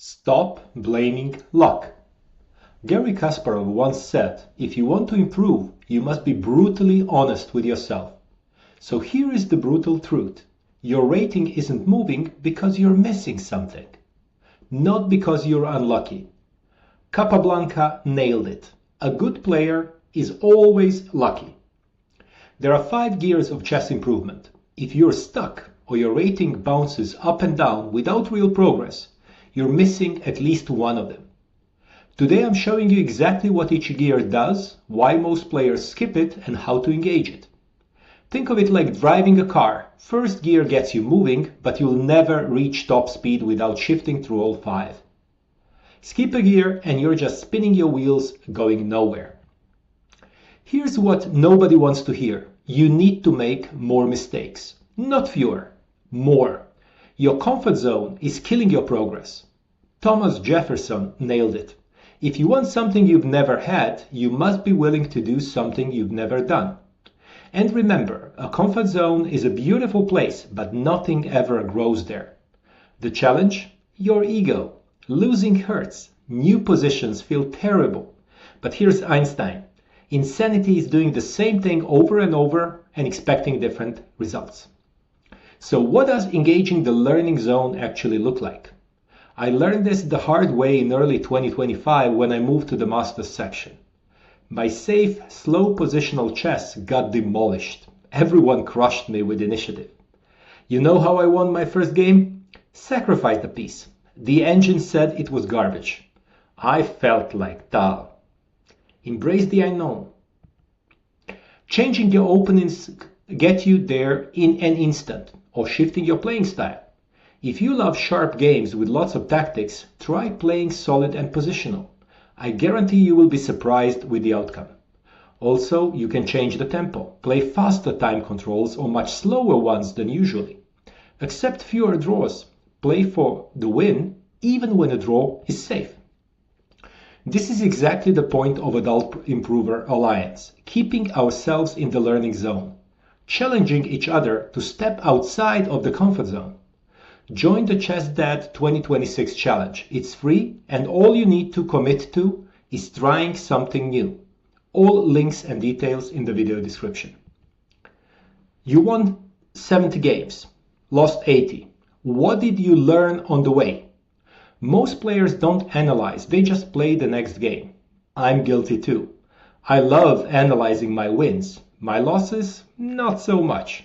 Stop blaming luck. Garry Kasparov once said, if you want to improve, you must be brutally honest with yourself. So here is the brutal truth. Your rating isn't moving because you're missing something. Not because you're unlucky. Capablanca nailed it. A good player is always lucky. There are 5 gears of chess improvement. If you're stuck or your rating bounces up and down without real progress, you're missing at least one of them. Today I'm showing you exactly what each gear does, why most players skip it, and how to engage it. Think of it like driving a car. First gear gets you moving, but you'll never reach top speed without shifting through all 5. Skip a gear and you're just spinning your wheels, going nowhere. Here's what nobody wants to hear. You need to make more mistakes. Not fewer, more. Your comfort zone is killing your progress. Thomas Jefferson nailed it. If you want something you've never had, you must be willing to do something you've never done. And remember, a comfort zone is a beautiful place, but nothing ever grows there. The challenge? Your ego. Losing hurts. New positions feel terrible. But here's Einstein. Insanity is doing the same thing over and over and expecting different results. So what does engaging the learning zone actually look like? I learned this the hard way in early 2025 when I moved to the Masters section. My safe, slow positional chess got demolished. Everyone crushed me with initiative. You know how I won my first game? Sacrificed a piece. The engine said it was garbage. I felt like Tal. Embrace the unknown. Changing your openings get you there in an instant, or shifting your playing style. If you love sharp games with lots of tactics, try playing solid and positional. I guarantee you will be surprised with the outcome. Also, you can change the tempo. Play faster time controls or much slower ones than usually. Accept fewer draws. Play for the win even when a draw is safe. This is exactly the point of Adult Improver Alliance, keeping ourselves in the learning zone, challenging each other to step outside of the comfort zone. Join the Chess Dad 2026 challenge. It's free and all you need to commit to is trying something new. All links and details in the video description. You won 70 games, lost 80. What did you learn on the way? Most players don't analyze, they just play the next game. I'm guilty too. I love analyzing my wins. My losses, not so much.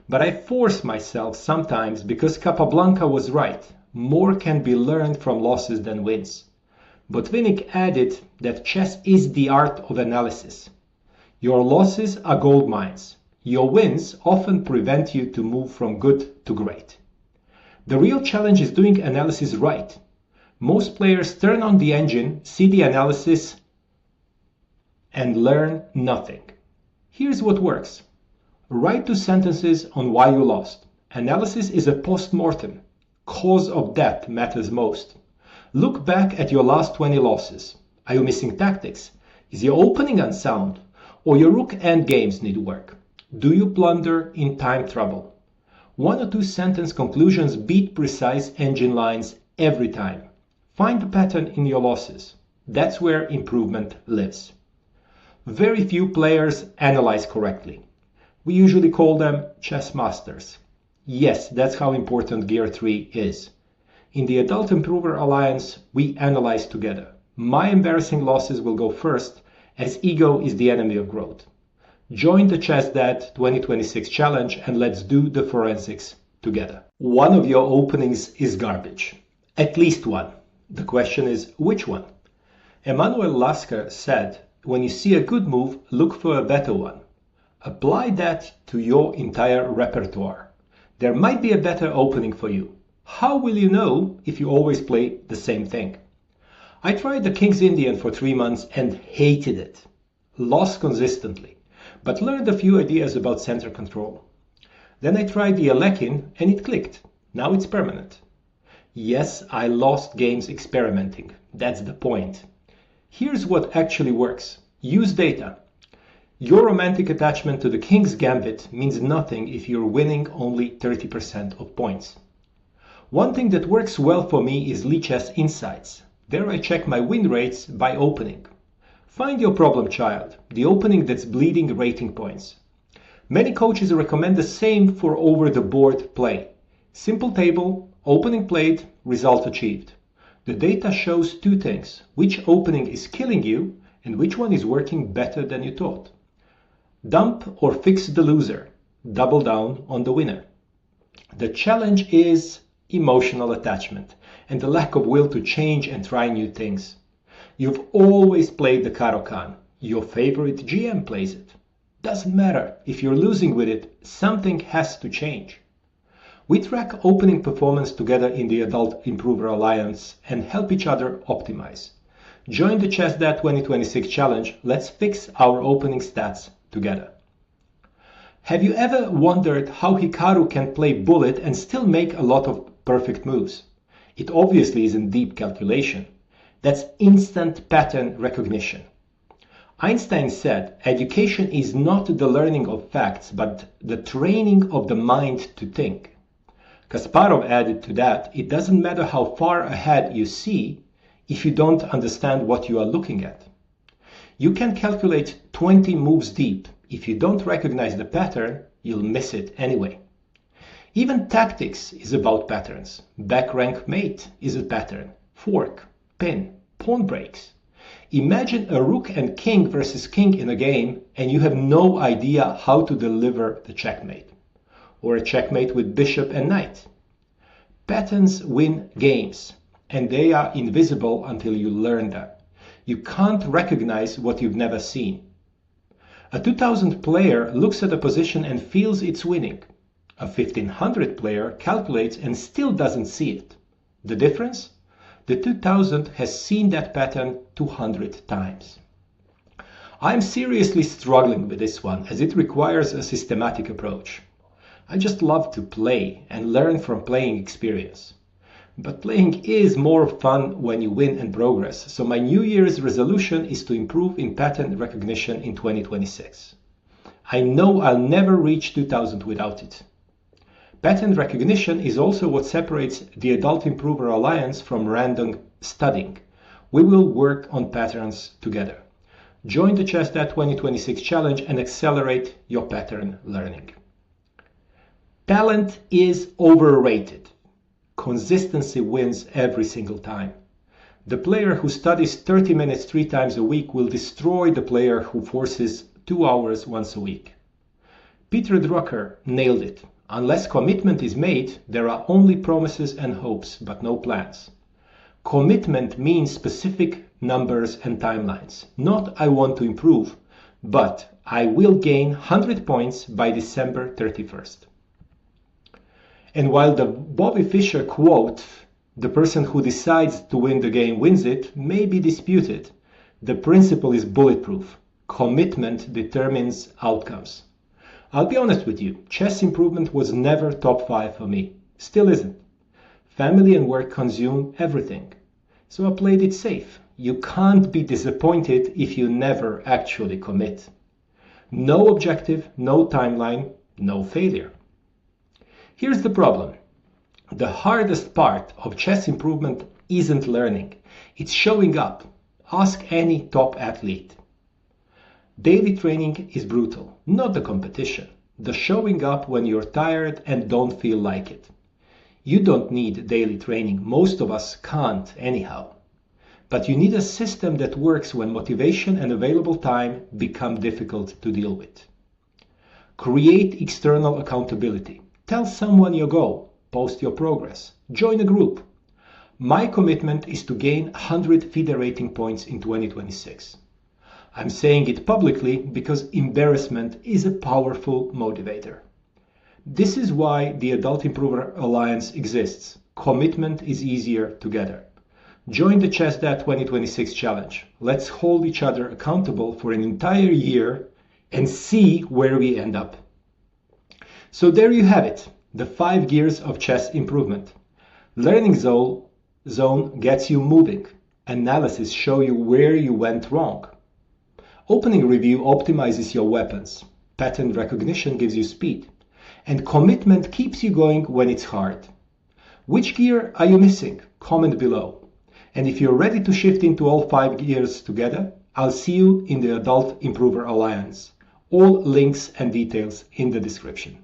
But I force myself sometimes because Capablanca was right. More can be learned from losses than wins. Botvinnik added that chess is the art of analysis. Your losses are gold mines. Your wins often prevent you to move from good to great. The real challenge is doing analysis right. Most players turn on the engine, see the analysis, and learn nothing. Here's what works. Write 2 sentences on why you lost. Analysis is a post-mortem. Cause of death matters most. Look back at your last 20 losses. Are you missing tactics? Is your opening unsound? Or your rook endgames need work? Do you blunder in time trouble? 1 or 2 sentence conclusions beat precise engine lines every time. Find the pattern in your losses. That's where improvement lives. Very few players analyze correctly. We usually call them chess masters. Yes, that's how important Gear 3 is. In the Adult Improver Alliance, we analyze together. My embarrassing losses will go first, as ego is the enemy of growth. Join the Chess Dad 2026 challenge and let's do the forensics together. One of your openings is garbage. At least one. The question is, which one? Emanuel Lasker said, when you see a good move, look for a better one. Apply that to your entire repertoire. There might be a better opening for you. How will you know if you always play the same thing? I tried the King's Indian for 3 months and hated it. Lost consistently, but learned a few ideas about center control. Then I tried the Alekhine and it clicked. Now it's permanent. Yes, I lost games experimenting. That's the point. Here's what actually works. Use data. Your romantic attachment to the King's Gambit means nothing if you're winning only 30% of points. One thing that works well for me is Chess Insights. There I check my win rates by opening. Find your problem child, the opening that's bleeding rating points. Many coaches recommend the same for over-the-board play. Simple table, opening played, result achieved. The data shows two things: which opening is killing you and which one is working better than you thought. Dump or fix the loser, double down on the winner. The challenge is emotional attachment and the lack of will to change and try new things. You've always played the Caro-Kann. Your favorite GM plays it. Doesn't matter. If you're losing with it, something has to change. We track opening performance together in the Adult Improver Alliance and help each other optimize. Join the ChessDad 2026 challenge. Let's fix our opening stats together. Have you ever wondered how Hikaru can play bullet and still make a lot of perfect moves? It obviously isn't deep calculation. That's instant pattern recognition. Einstein said, education is not the learning of facts, but the training of the mind to think. Kasparov added to that, it doesn't matter how far ahead you see if you don't understand what you are looking at. You can calculate 20 moves deep. If you don't recognize the pattern, you'll miss it anyway. Even tactics is about patterns. Back rank mate is a pattern. Fork, pin, pawn breaks. Imagine a rook and king versus king in a game and you have no idea how to deliver the checkmate. Or a checkmate with bishop and knight. Patterns win games, and they are invisible until you learn them. You can't recognize what you've never seen. A 2000 player looks at a position and feels it's winning. A 1500 player calculates and still doesn't see it. The difference? The 2000 has seen that pattern 200 times. I'm seriously struggling with this one as it requires a systematic approach. I just love to play and learn from playing experience. But playing is more fun when you win and progress, so my New Year's resolution is to improve in pattern recognition in 2026. I know I'll never reach 2000 without it. Pattern recognition is also what separates the Adult Improver Alliance from random studying. We will work on patterns together. Join the ChessDad 2026 challenge and accelerate your pattern learning. Talent is overrated. Consistency wins every single time. The player who studies 30 minutes 3 times a week will destroy the player who forces 2 hours once a week. Peter Drucker nailed it. Unless commitment is made, there are only promises and hopes, but no plans. Commitment means specific numbers and timelines. Not I want to improve, but I will gain 100 points by December 31st. And while the Bobby Fischer quote, the person who decides to win the game wins it, may be disputed, the principle is bulletproof. Commitment determines outcomes. I'll be honest with you, chess improvement was never top 5 for me. Still isn't. Family and work consume everything. So I played it safe. You can't be disappointed if you never actually commit. No objective, no timeline, no failure. Here's the problem. The hardest part of chess improvement isn't learning. It's showing up. Ask any top athlete. Daily training is brutal, not the competition. The showing up when you're tired and don't feel like it. You don't need daily training. Most of us can't anyhow. But you need a system that works when motivation and available time become difficult to deal with. Create external accountability. Tell someone your goal. Post your progress. Join a group. My commitment is to gain 100 FIDE rating points in 2026. I'm saying it publicly because embarrassment is a powerful motivator. This is why the Adult Improver Alliance exists. Commitment is easier together. Join the ChessDad 2026 challenge. Let's hold each other accountable for an entire year and see where we end up. So there you have it, the 5 gears of chess improvement. Learning zone gets you moving. Analysis show you where you went wrong. Opening review optimizes your weapons. Pattern recognition gives you speed. And commitment keeps you going when it's hard. Which gear are you missing? Comment below. And if you're ready to shift into all 5 gears together, I'll see you in the Adult Improver Alliance. All links and details in the description.